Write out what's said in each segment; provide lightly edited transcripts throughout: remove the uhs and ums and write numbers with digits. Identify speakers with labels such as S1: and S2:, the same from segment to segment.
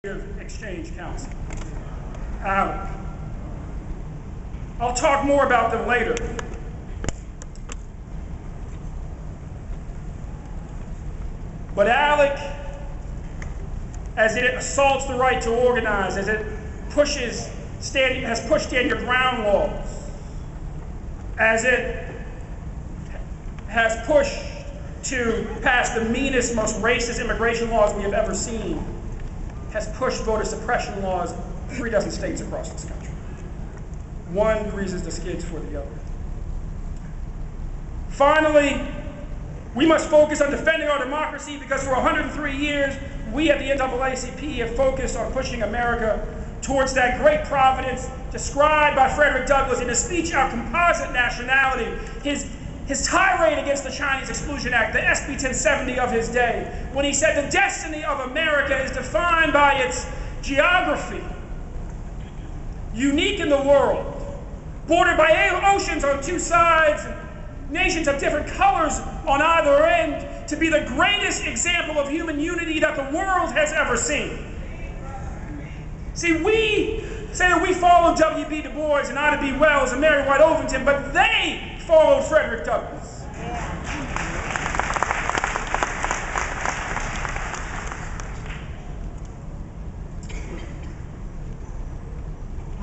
S1: Exchange Council. I'll talk more about them later. But ALEC, as it assaults the right to organize, as it has pushed stand your ground laws, as it has pushed to pass the meanest, most racist immigration laws we have ever seen, has pushed voter suppression laws in 3 dozen states across this country. One greases the skids for the other. Finally, we must focus on defending our democracy because for 103 years, we at the NAACP have focused on pushing America towards that great providence described by Frederick Douglass in his speech, Our Composite Nationality, his tirade against the Chinese Exclusion Act, the SB 1070 of his day, when he said the destiny of America is defined by its geography, unique in the world, bordered by oceans on 2 sides, nations of different colors on either end, to be the greatest example of human unity that the world has ever seen. See, we say that we followed W.B. Du Bois and Ida B. Wells and Mary White Ovington, but they followed Frederick Douglass.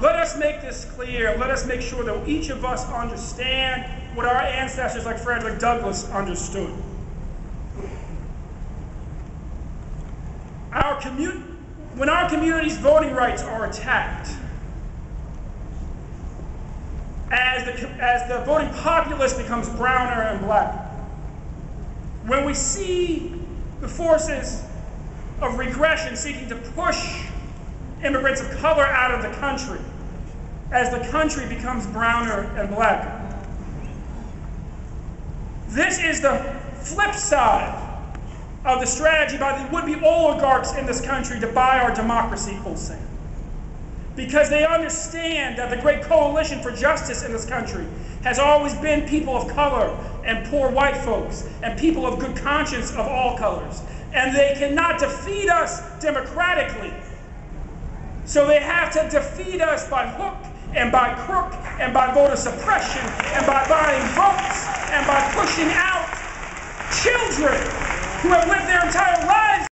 S1: Let us make this clear. Let us make sure that each of us understand what our ancestors like Frederick Douglass understood. When our community's voting rights are attacked, as the voting populace becomes browner and blacker, when we see the forces of regression seeking to push immigrants of color out of the country, as the country becomes browner and blacker, this is the flip side of the strategy by the would-be oligarchs in this country to buy our democracy wholesale. Because they understand that the great coalition for justice in this country has always been people of color and poor white folks and people of good conscience of all colors. And they cannot defeat us democratically. So they have to defeat us by hook and by crook and by voter suppression and by buying votes and by pushing out children who have lived their entire lives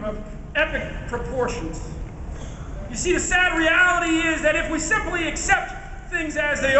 S1: of epic proportions. You see, the sad reality is that if we simply accept things as they